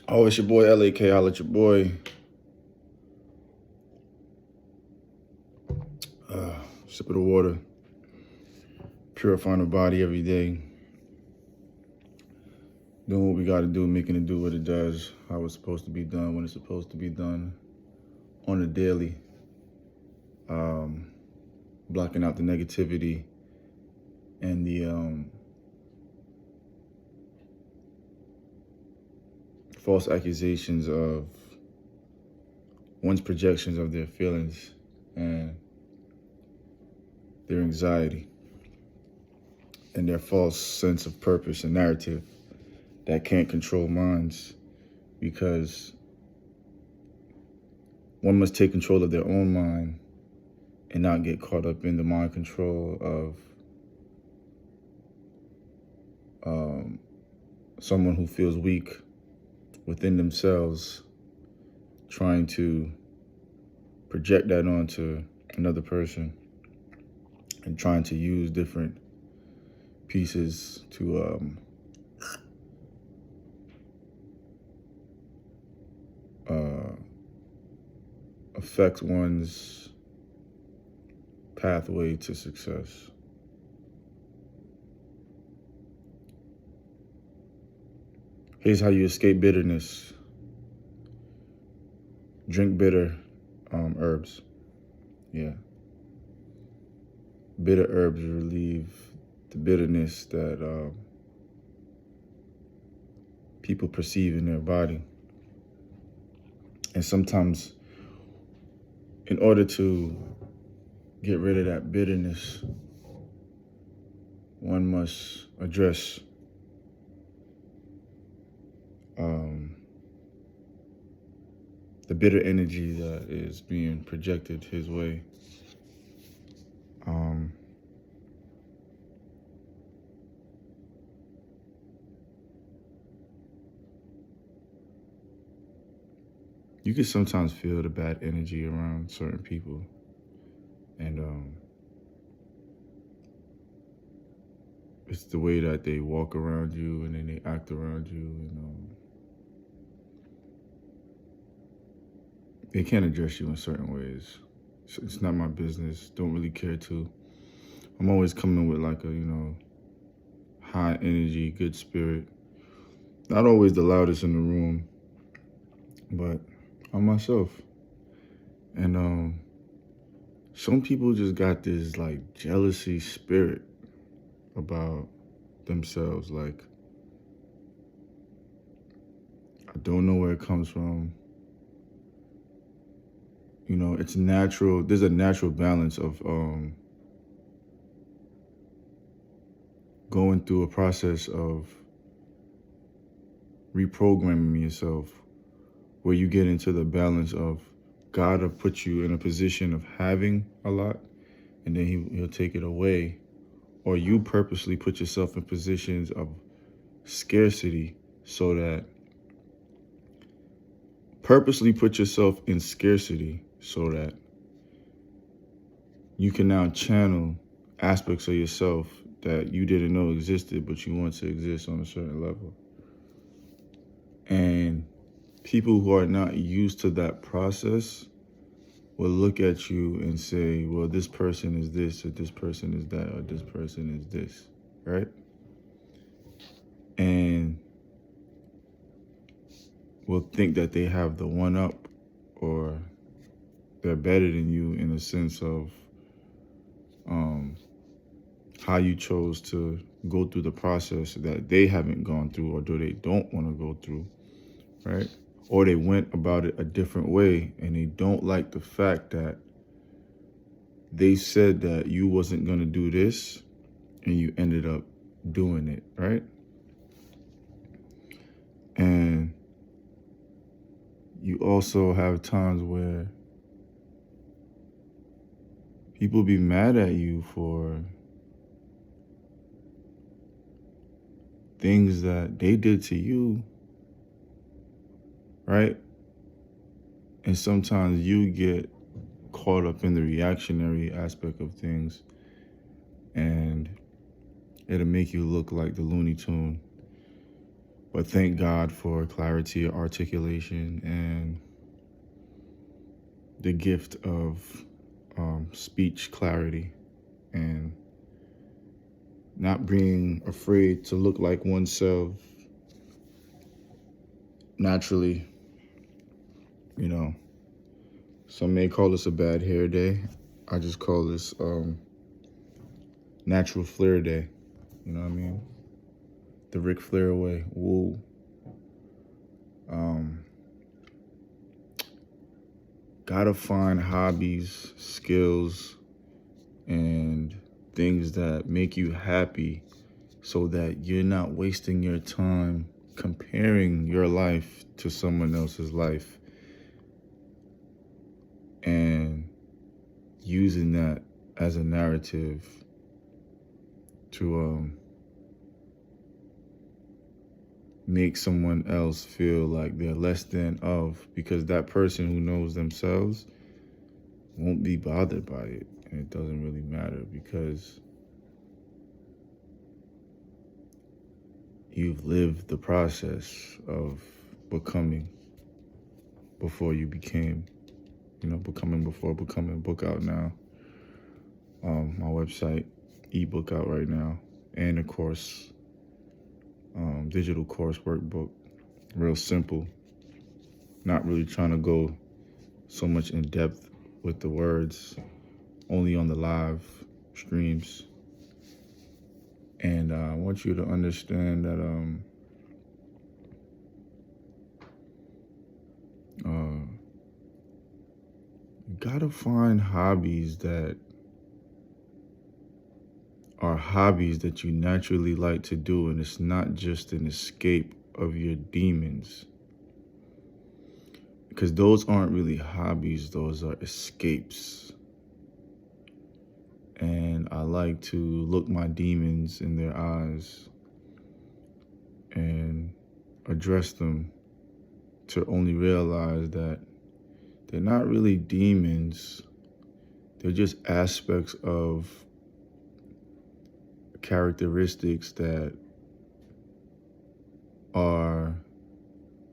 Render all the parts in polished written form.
Oh, it's your boy 𝐿AK. Holla at your boy. Sip of the water. Purifying the body every day. Doing what we got to do, making it do what it does, how it's supposed to be done, when it's supposed to be done, on a daily. Blocking out the negativity and the false accusations of one's projections of their feelings and their anxiety and their false sense of purpose and narrative that can't control minds, because one must take control of their own mind and not get caught up in the mind control of someone who feels weak within themselves, trying to project that onto another person and trying to use different pieces to affect one's pathway to success. Here's how you escape bitterness. Drink bitter herbs. Yeah. Bitter herbs relieve the bitterness that people perceive in their body. And sometimes, in order to get rid of that bitterness, one must address the bitter energy that is being projected his way. You can sometimes feel the bad energy around certain people, and it's the way that they walk around you and then they act around you, and they can't address you in certain ways. It's not my business. Don't really care to. I'm always coming with like a, high energy, good spirit. Not always the loudest in the room, but I'm myself. And some people just got this like jealousy spirit about themselves. Like, I don't know where it comes from. It's natural. There's a natural balance of going through a process of reprogramming yourself, where you get into the balance of God will put you in a position of having a lot, and then he'll take it away, or you purposely put yourself in positions of scarcity so that you can now channel aspects of yourself that you didn't know existed, but you want to exist on a certain level. And people who are not used to that process will look at you and say, well, this person is this, or this person is that, or this person is this, right? And will think that they have the one up, or they're better than you in a sense of how you chose to go through the process that they haven't gone through, or do they don't want to go through, right? Or they went about it a different way, and they don't like the fact that they said that you wasn't going to do this and you ended up doing it, right? And you also have times where people be mad at you for things that they did to you, right? And sometimes you get caught up in the reactionary aspect of things, and it'll make you look like the Looney Tune. But thank God for clarity, articulation, and the gift of speech clarity, and not being afraid to look like oneself naturally. You know, some may call this a bad hair day. I just call this natural flair day. You know what I mean? The Ric Flair way. Woo. Gotta find hobbies, skills, and things that make you happy so that you're not wasting your time comparing your life to someone else's life and using that as a narrative to make someone else feel like they're less than of, because that person who knows themselves won't be bothered by it. And it doesn't really matter because you've lived the process of becoming before you became, becoming before becoming. Book out now. My website, ebook out right now, and a course, digital course workbook, real simple. Not really trying to go so much in depth with the words, only on the live streams. And I want you to understand that you gotta find hobbies that are hobbies that you naturally like to do, and it's not just an escape of your demons. Because those aren't really hobbies, those are escapes. And I like to look my demons in their eyes and address them, to only realize that they're not really demons. They're just aspects of characteristics that are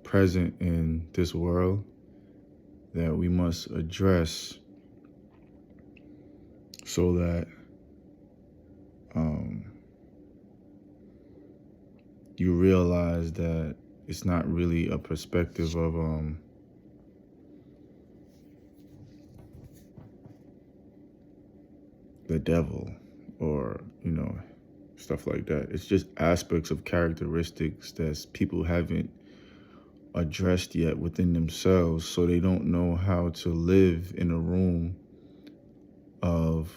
present in this world that we must address so that you realize that it's not really a perspective of the devil or, stuff like that. It's just aspects of characteristics that people haven't addressed yet within themselves, so they don't know how to live in a room of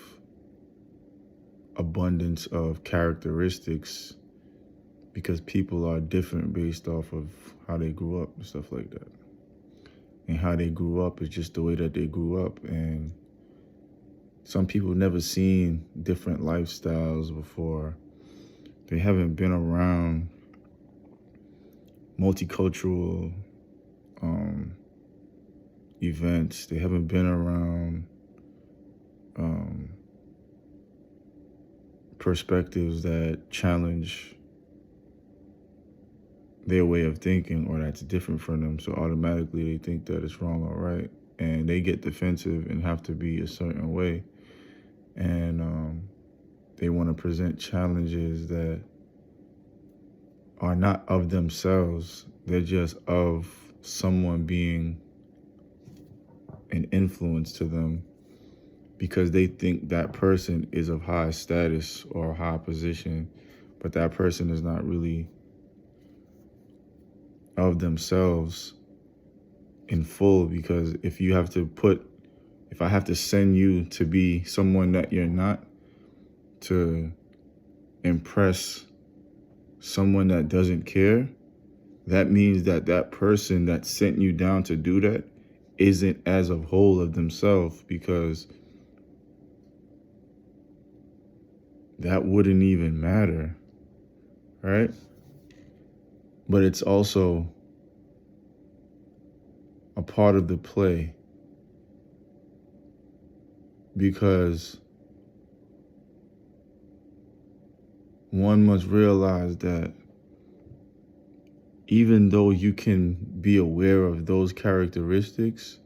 abundance of characteristics, because people are different based off of how they grew up and stuff like that. And how they grew up is just the way that they grew up. And some people never seen different lifestyles before. They haven't been around multicultural events. They haven't been around perspectives that challenge their way of thinking or that's different from them. So automatically they think that it's wrong or right. And they get defensive and have to be a certain way. And they want to present challenges that are not of themselves. They're just of someone being an influence to them because they think that person is of high status or high position, but that person is not really of themselves in full. Because if I have to send you to be someone that you're not, to impress someone that doesn't care, that means that that person that sent you down to do that isn't as a whole of themselves, because that wouldn't even matter, right? But it's also a part of the play, because one must realize that even though you can be aware of those characteristics,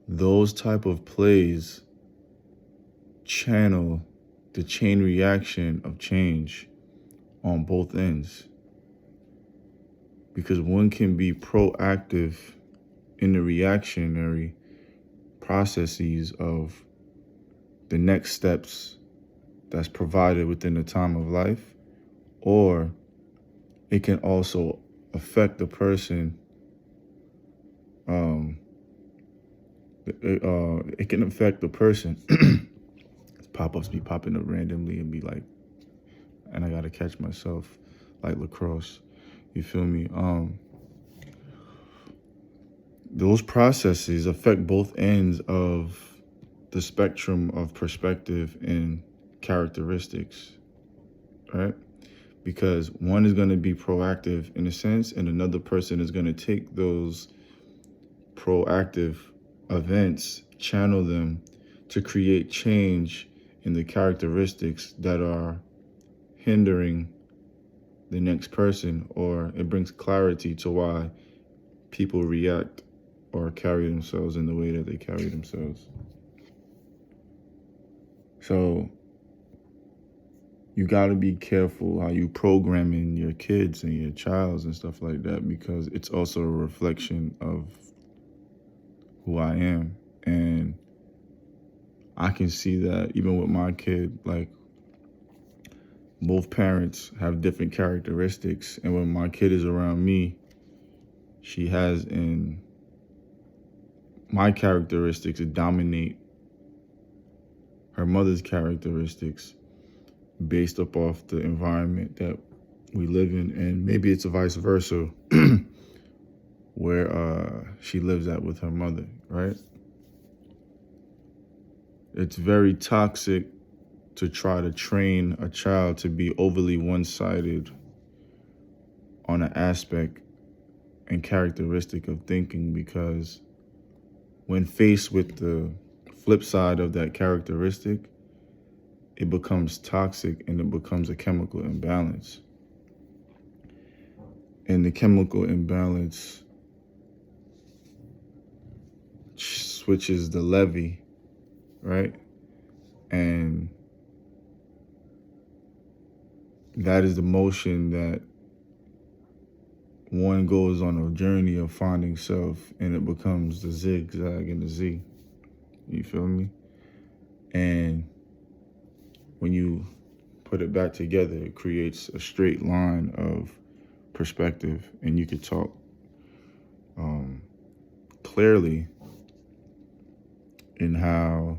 those type of plays channel the chain reaction of change on both ends. Because one can be proactive in the reactionary processes of the next steps that's provided within the time of life, or it can also affect the person. It can affect the person. Pop-ups be popping up randomly and be like, and I gotta catch myself like lacrosse. You feel me? Those processes affect both ends of the spectrum of perspective and characteristics, right? Because one is going to be proactive in a sense, and another person is going to take those proactive events, channel them to create change in the characteristics that are hindering the next person, or it brings clarity to why people react or carry themselves in the way that they carry themselves. So you got to be careful how you programming your kids and your childs and stuff like that, because it's also a reflection of who I am. And I can see that even with my kid, like, both parents have different characteristics. And when my kid is around me, she has in my characteristics to dominate her mother's characteristics based up off the environment that we live in. And maybe it's a vice versa where she lives at with her mother, right? It's very toxic to try to train a child to be overly one-sided on an aspect and characteristic of thinking, because when faced with the flip side of that characteristic, it becomes toxic and it becomes a chemical imbalance. And the chemical imbalance switches the levee, right? And that is the motion that one goes on a journey of finding self, and it becomes the zigzag and the Z. You feel me? And when you put it back together, it creates a straight line of perspective, and you could talk clearly in how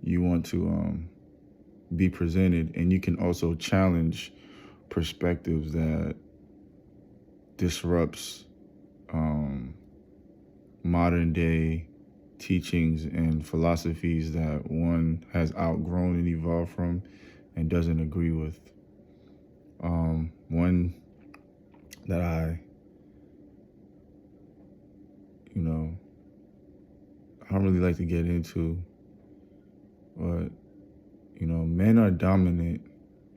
you want to be presented, and you can also challenge perspectives that disrupts modern day teachings and philosophies that one has outgrown and evolved from and doesn't agree with. One that I don't really like to get into, but, men are dominant,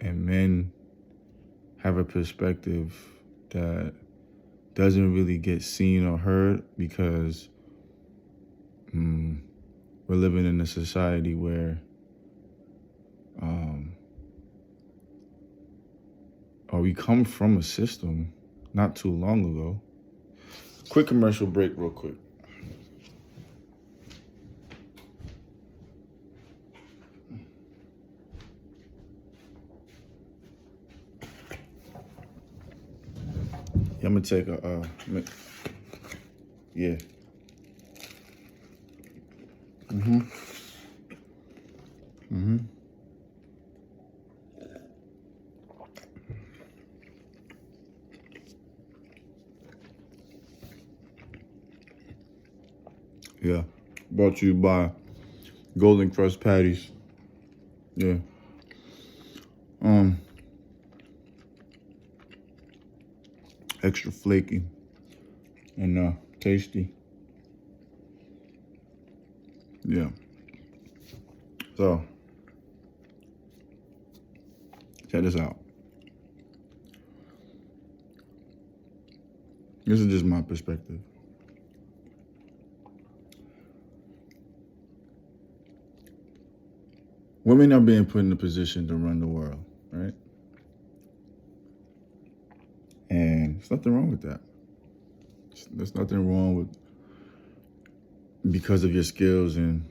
and men have a perspective that doesn't really get seen or heard because we're living in a society where we come from a system not too long ago. Quick commercial break real quick. Yeah, I'm gonna take yeah. Yeah, brought to you by Golden Crust Patties. Yeah. Extra flaky and tasty. Yeah. So, check this out. This is just my perspective. Women are being put in a position to run the world, right? And there's nothing wrong with that. There's nothing wrong with, because of your skills and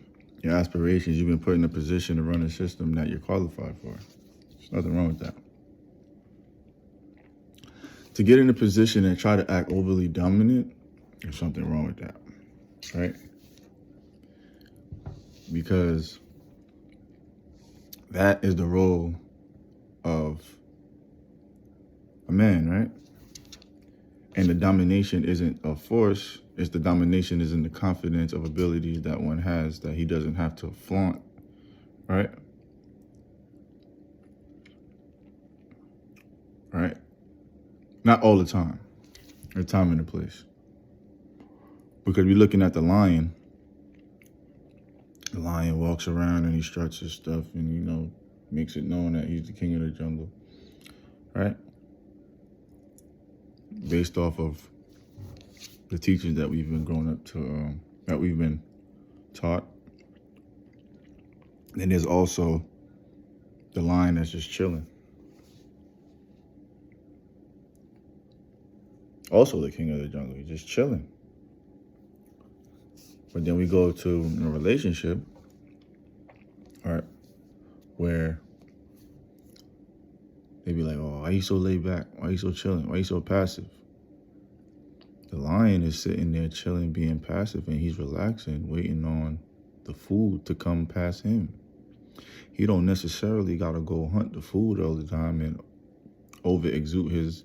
your aspirations, you've been put in a position to run a system that you're qualified for. There's nothing wrong with that. To get in a position and try to act overly dominant, there's something wrong with that, right? Because that is the role of a man, right? And the domination isn't a force, it's the domination is in the confidence of abilities that one has that he doesn't have to flaunt, right? Right? Not all the time. There's time and a place. Because we're looking at the lion. The lion walks around and he struts his stuff and, you know, makes it known that he's the king of the jungle, right? Based off of the teachings that we've been grown up to, that we've been taught. Then there's also the lion that's just chilling. Also the king of the jungle, he's just chilling. But then we go to a relationship, right, where they be like, oh, why you so laid back? Why you so chilling? Why you so passive? The lion is sitting there chilling, being passive, and he's relaxing, waiting on the food to come past him. He don't necessarily got to go hunt the food all the time and over-exude his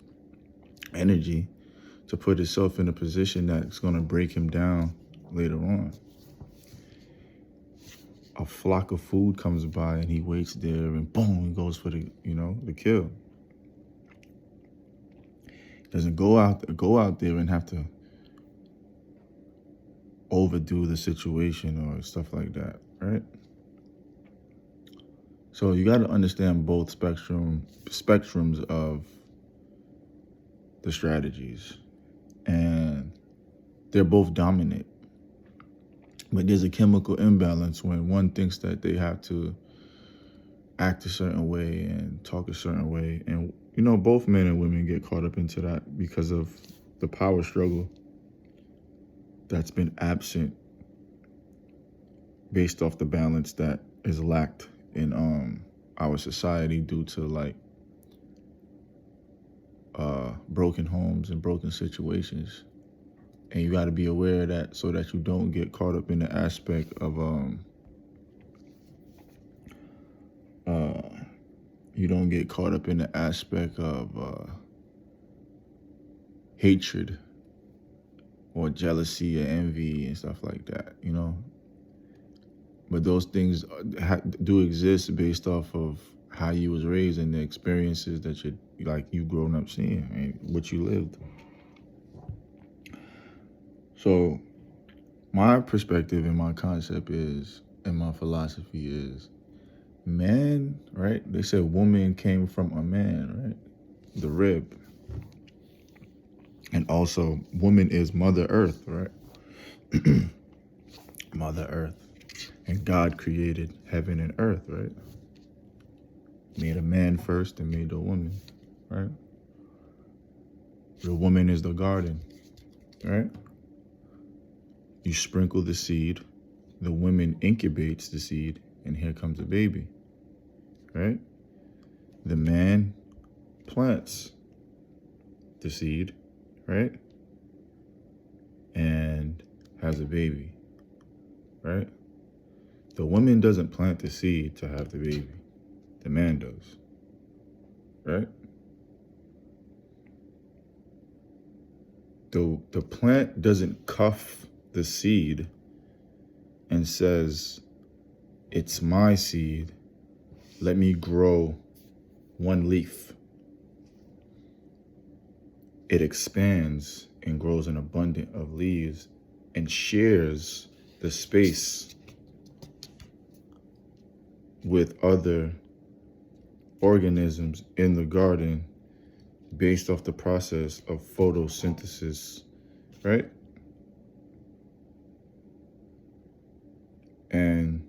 energy to put himself in a position that's going to break him down later on. A flock of food comes by and he waits there and boom, he goes for the, you know, the kill. Doesn't go out there and have to overdo the situation or stuff like that, right? So you got to understand both spectrums of the strategies, and they're both dominant. But there's a chemical imbalance when one thinks that they have to act a certain way and talk a certain way. And, you know, both men and women get caught up into that because of the power struggle that's been absent based off the balance that is lacked in our society due to, like, broken homes and broken situations. And you got to be aware of that so that you don't get caught up in the aspect of, hatred or jealousy or envy and stuff like that, you know? But those things do exist based off of how you was raised and the experiences that you've grown up seeing and what you lived. So my perspective and my concept is, and my philosophy is, man, right? They said woman came from a man, right? The rib. And also woman is Mother Earth, right? Mother Earth. And God created heaven and earth, right? Made a man first and made the woman, right? The woman is the garden, right? You sprinkle the seed, the woman incubates the seed, and here comes a baby, right? The man plants the seed, right? And has a baby, right? The woman doesn't plant the seed to have the baby. The man does, right? The plant doesn't cuff the seed and says, it's my seed, let me grow one leaf. It expands and grows an abundance of leaves and shares the space with other organisms in the garden based off the process of photosynthesis, right? And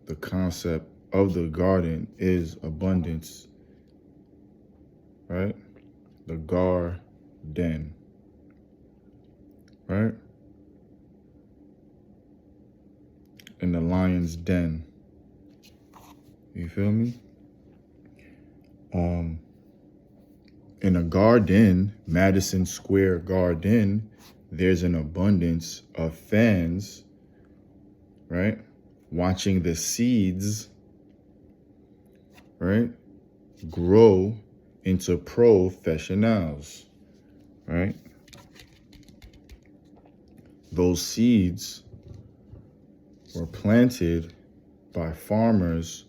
the concept of the garden is abundance, right? The garden, right? In the lion's den. You feel me? In a garden, Madison Square Garden, there's an abundance of fans, right? Watching the seeds, right, grow into professionals, right? Those seeds were planted by farmers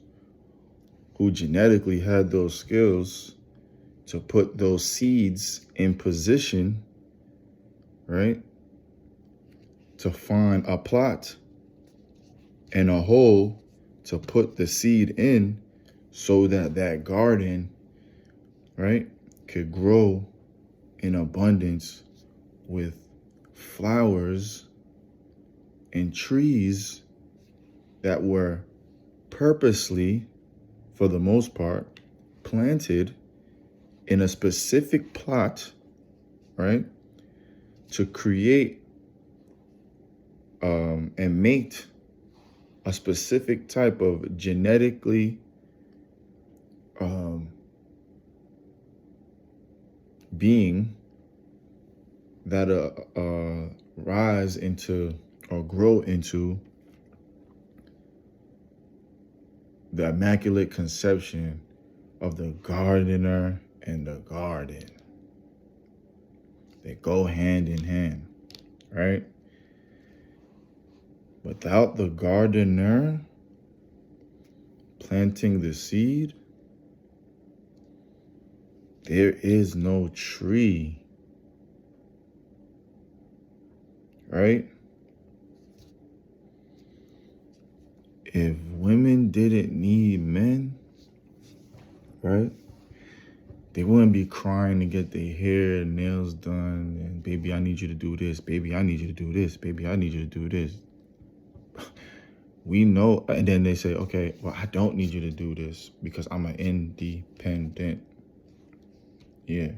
who genetically had those skills to put those seeds in position, right, to find a plot and a hole to put the seed in so that that garden, right, could grow in abundance with flowers and trees that were purposely, for the most part, planted in a specific plot, right, to create and mate a specific type of genetically being that rise into or grow into the immaculate conception of the gardener and the garden. They go hand in hand, right? Without the gardener planting the seed, there is no tree, right? If women didn't need men, right, they wouldn't be crying to get their hair and nails done and baby, I need you to do this. Baby, I need you to do this. Baby, I need you to do this. We know, and then they say, okay, well, I don't need you to do this because I'm an independent. Yeah.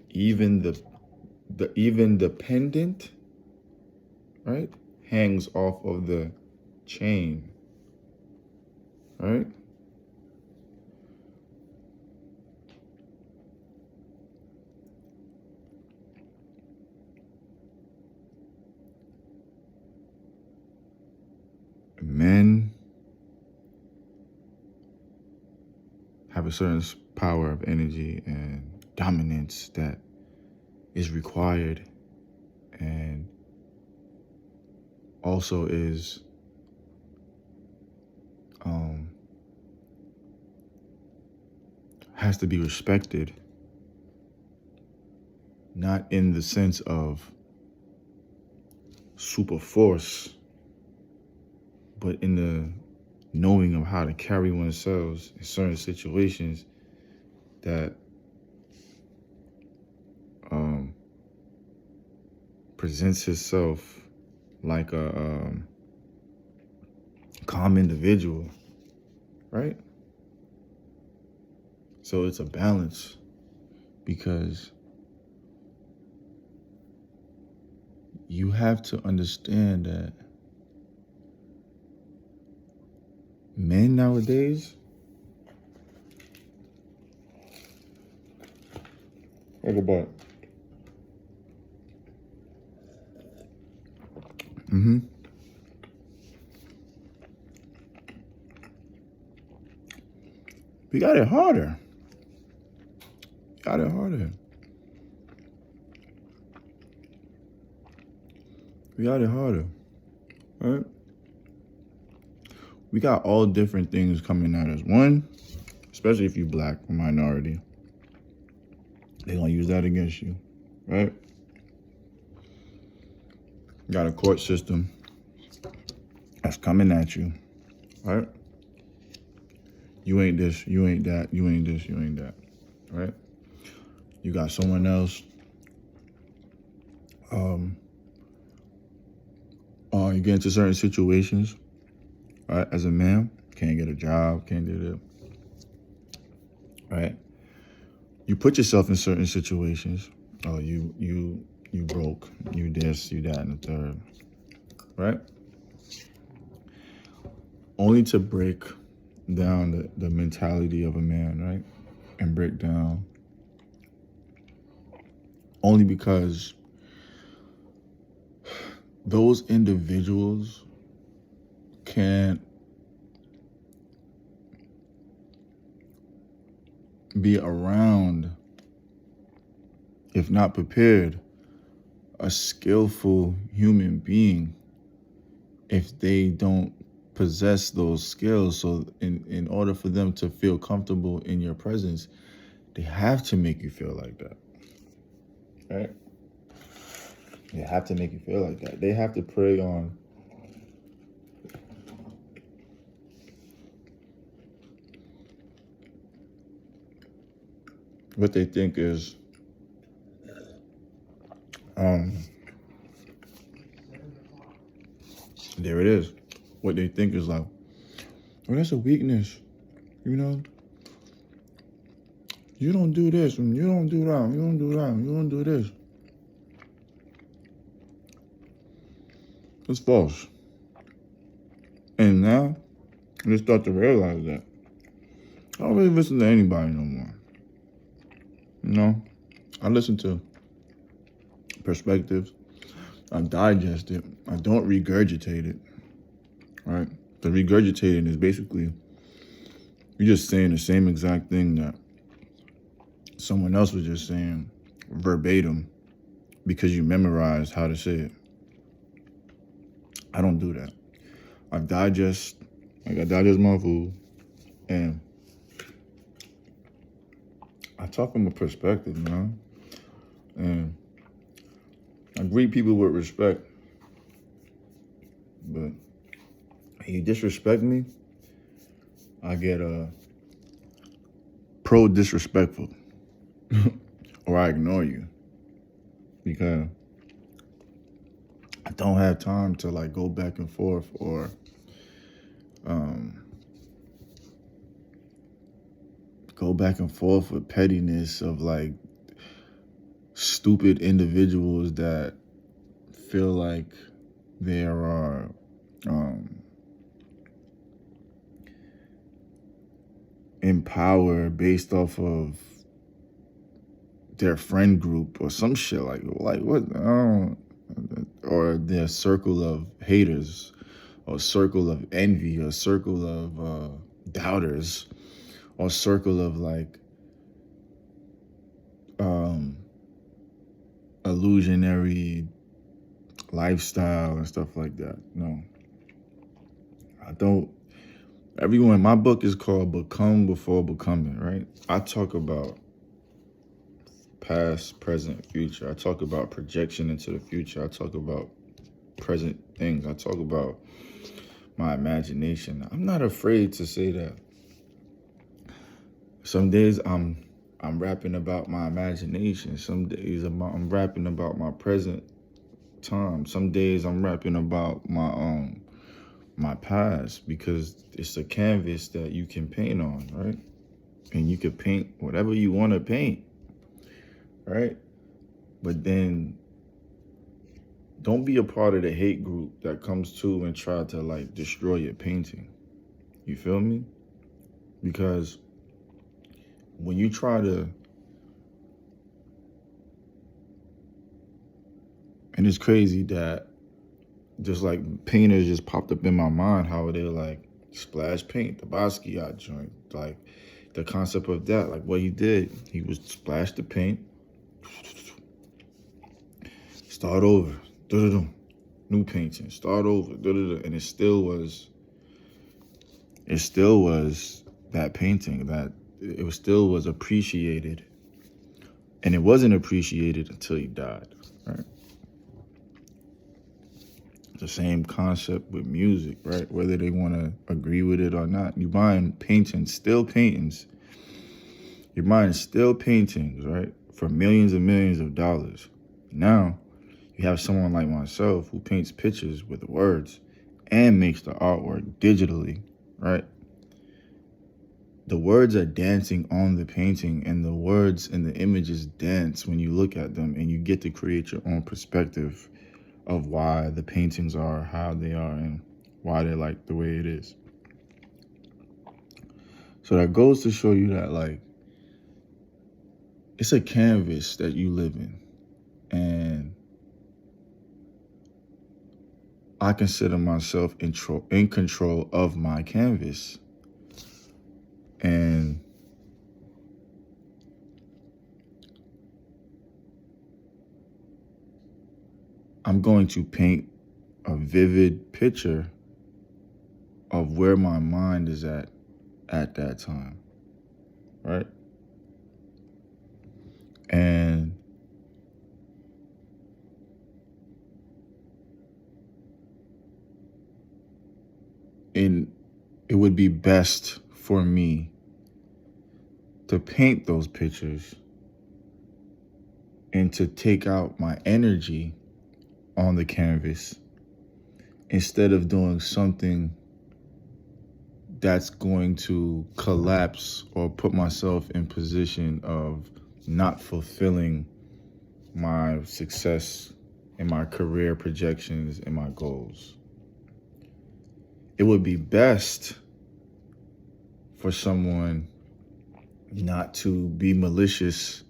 Even the pendant, right, hangs off of the chain, right? Men have a certain power of energy and dominance that is required and also is has to be respected, not in the sense of super force, but in the knowing of how to carry oneself in certain situations that presents itself like a calm individual, right? So it's a balance because you have to understand that men nowadays, think about it. We got it harder. We got it harder, right? We got all different things coming at us. One, especially if you're black or minority, they're gonna use that against you, right? You got a court system that's coming at you, right? You ain't this, you ain't that, you ain't this, you ain't that, right? You got someone else. You get into certain situations, right? As a man, can't get a job, can't do that, right? You put yourself in certain situations. Oh, you broke, you this, you that, and the third, right? Only to break down the mentality of a man, right? And break down only because those individuals can't be around, if not prepared, a skillful human being if they don't possess those skills. So in order for them to feel comfortable in your presence, they have to make you feel like that, right? They have to make you feel like that. They have to prey on what they think is there it is. What they think is like, oh, that's a weakness, you know? You don't do this, and you don't do that, you don't do that, you don't do this. It's false. And now, I just start to realize that I don't really listen to anybody no more. You know? I listen to perspectives. I digest it. I don't regurgitate it. Right? The regurgitating is basically you're just saying the same exact thing that someone else was just saying verbatim because you memorized how to say it. I don't do that. I digest my food, and I talk from a perspective, you know? And I greet people with respect. But you disrespect me, I get pro-disrespectful. Or I ignore you. Because I don't have time to like go back and forth or go back and forth with pettiness of like stupid individuals that feel like there are in power based off of their friend group or some shit like what? Or their circle of haters, or circle of envy, or circle of doubters, or circle of like illusionary lifestyle and stuff like that. No, I don't. Everyone, my book is called Become Before Becoming, right? I talk about past, present, future. I talk about projection into the future. I talk about present things. I talk about my imagination. I'm not afraid to say that. Some days I'm rapping about my imagination. Some days I'm rapping about my present time. Some days I'm rapping about my past, because it's a canvas that you can paint on, right? And you can paint whatever you want to paint, right? But then don't be a part of the hate group that comes to and try to like destroy your painting. You feel me? Because when you try to, and it's crazy that just like painters just popped up in my mind, how they're like splash paint, the Basquiat joint, like the concept of that, like what he did, he was splash the paint, start over, new painting, start over, and it still was that painting, that it still was appreciated, and it wasn't appreciated until he died, right? The same concept with music, right? Whether they want to agree with it or not. You're buying paintings, still paintings. You're buying still paintings, right? For millions and millions of dollars. Now, you have someone like myself who paints pictures with words and makes the artwork digitally, right? The words are dancing on the painting, and the words and the images dance when you look at them, and you get to create your own perspective of why the paintings are how they are and why they're like the way it is. So that goes to show you that, like, it's a canvas that you live in. And I consider myself in control of my canvas. And I'm going to paint a vivid picture of where my mind is at that time, right? And it would be best for me to paint those pictures and to take out my energy on the canvas instead of doing something that's going to collapse or put myself in position of not fulfilling my success and my career projections and my goals. It would be best for someone not to be malicious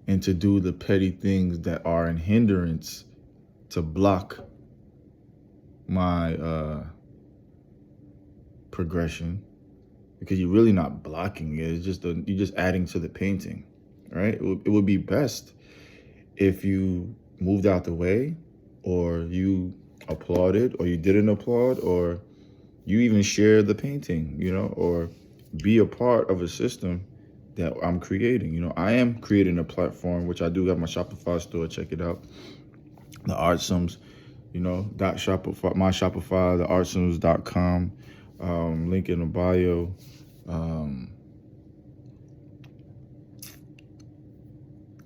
and to do the petty things that are in hindrance to block my progression, because you're really not blocking it. It's just you're just adding to the painting, right? It would be best if you moved out the way, or you applauded, or you didn't applaud, or you even share the painting, you know, or be a part of a system that I'm creating. You know, I am creating a platform, which I do have my Shopify store. Check it out. The 𝗏𝐷𝐶𝐿𝐴𝐶, you know, .shopify, my Shopify, the 𝗏𝐷𝐶𝐿𝐴𝐶.com, link in the bio.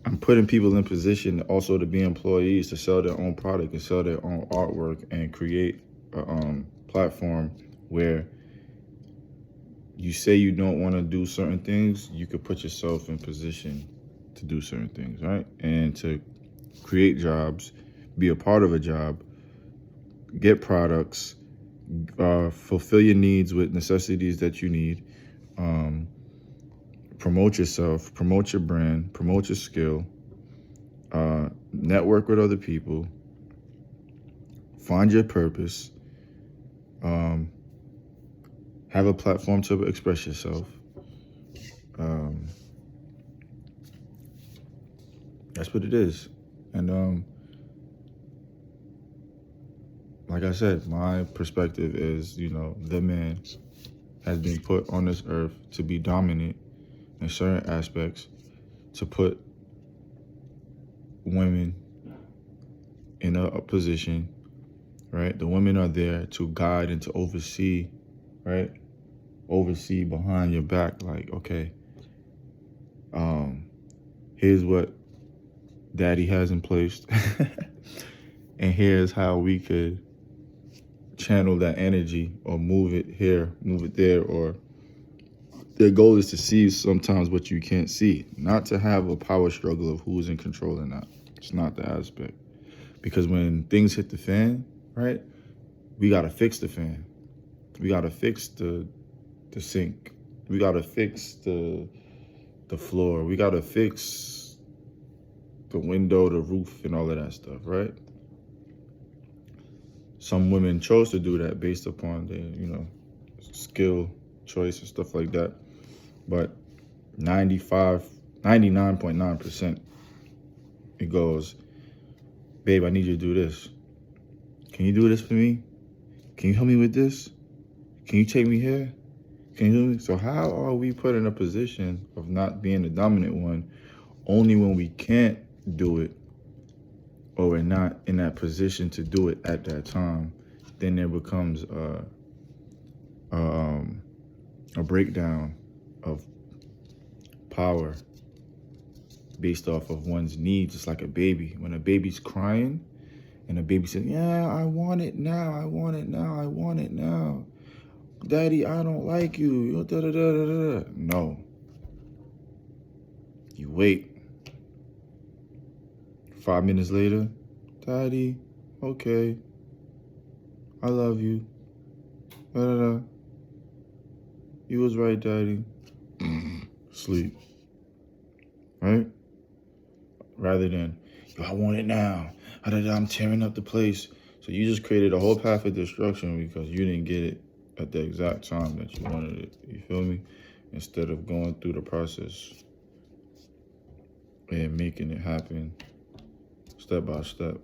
I'm putting people in position also to be employees, to sell their own product and sell their own artwork, and create a platform where you say you don't want to do certain things, you could put yourself in position to do certain things, right? And to create jobs, be a part of a job, get products, fulfill your needs with necessities that you need, promote yourself, promote your brand, promote your skill, network with other people, find your purpose, have a platform to express yourself. That's what it is. And like I said, my perspective is, you know, the man has been put on this earth to be dominant in certain aspects, to put women in a position, right? The women are there to guide and to oversee, right? Oversee behind your back, like, okay, here's what daddy has in place, and here's how we could channel that energy or move it here, move it there. Or their goal is to see sometimes what you can't see, not to have a power struggle of who's in control or not. It's not the aspect. Because when things hit the fan, right, we got to fix the fan. We got to fix the sink. We got to fix the floor. We got to fix the window, the roof, and all of that stuff, right? Some women chose to do that based upon their, you know, skill, choice, and stuff like that. But 99.9%, it goes, babe, I need you to do this. Can you do this for me? Can you help me with this? Can you take me here? Can you do me? So how are we put in a position of not being the dominant one only when we can't do it, or we're not in that position to do it at that time, then there becomes a breakdown of power based off of one's needs. It's like a baby. When a baby's crying and a baby says, yeah, I want it now, I want it now, I want it now. Daddy, I don't like you. Da, da, da, da, da. No. You wait. 5 minutes later, Daddy, okay, I love you. Da, da, da. You was right, Daddy. Sleep. Right? Rather than, yo, I want it now. Da, da, da, I'm tearing up the place. So you just created a whole path of destruction because you didn't get it at the exact time that you wanted it. You feel me? Instead of going through the process and making it happen step by step.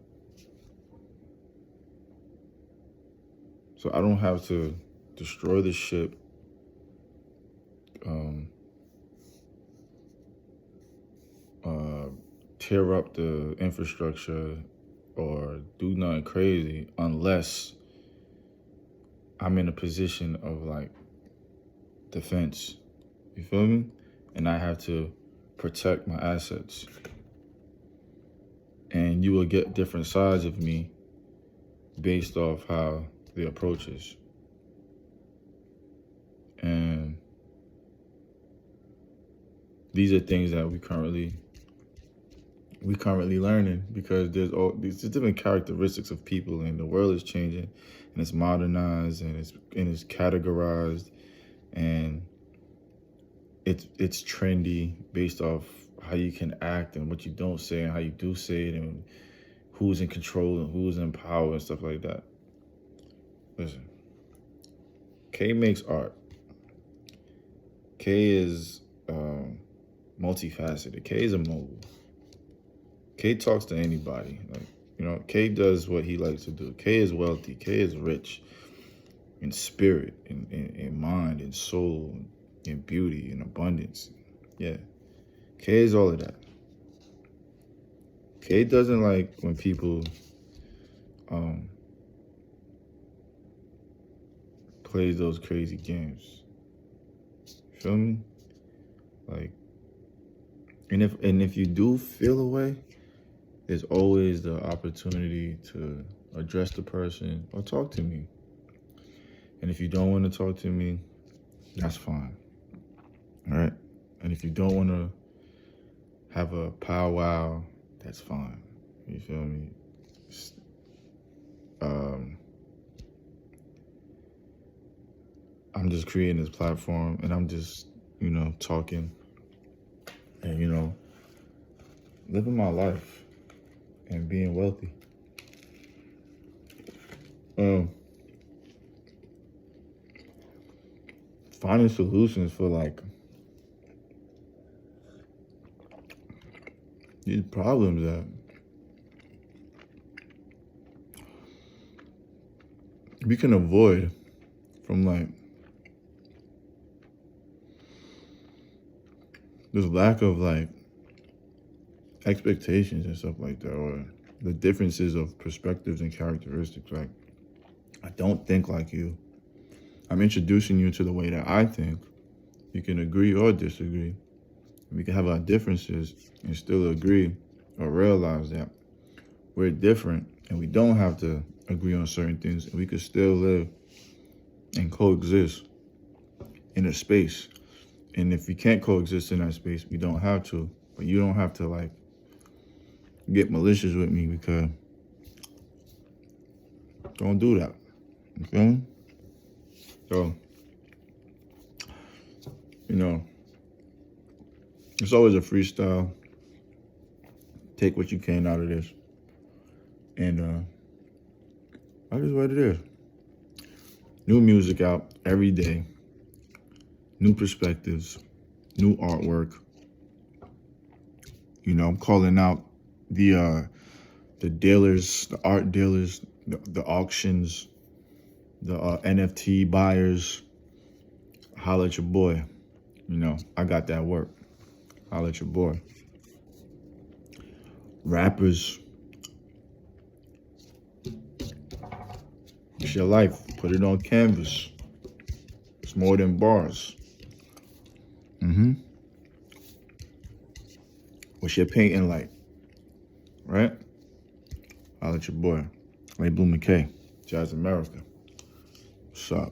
So I don't have to destroy the ship, tear up the infrastructure or do nothing crazy unless I'm in a position of like defense. You feel me? And I have to protect my assets. And you will get different sides of me based off how the approach is. And these are things that we currently learning, because there's these different characteristics of people, and the world is changing, and it's modernized, and it's categorized, and it's trendy based off how you can act and what you don't say and how you do say it, and who's in control and who's in power and stuff like that. Listen, K makes art. K is multifaceted. K is a mogul. K talks to anybody. Like, you know, K does what he likes to do. K is wealthy. K is rich in spirit, in mind, in soul, in beauty, in abundance. Yeah. K is all of that. K doesn't like when people play those crazy games. You feel me? Like, and if you do feel a way, there's always the opportunity to address the person or talk to me. And if you don't want to talk to me, that's fine. All right? And if you don't want to have a powwow, that's fine. You feel me? I'm just creating this platform, and I'm just, you know, talking and, you know, living my life and being wealthy. Finding solutions for like these problems that we can avoid from like this lack of like expectations and stuff like that, or the differences of perspectives and characteristics. Like, I don't think like you. I'm introducing you to the way that I think. You can agree or disagree. We can have our differences and still agree or realize that we're different, and we don't have to agree on certain things, and we could still live and coexist in a space. And if we can't coexist in that space, we don't have to. But you don't have to like get malicious with me, because don't do that. You feel me? So, you know, it's always a freestyle. Take what you can out of this. And that is what it is. New music out every day. New perspectives. New artwork. You know, I'm calling out the dealers, the art dealers, the auctions, the NFT buyers. Holla at your boy. You know, I got that work. Holla at your boy. Rappers, It's your life. Put it on canvas. It's more than bars. What's your painting like? Right? I'll let your boy. 𝗦𝘂𝗯𝐴, Jazz America. What's up?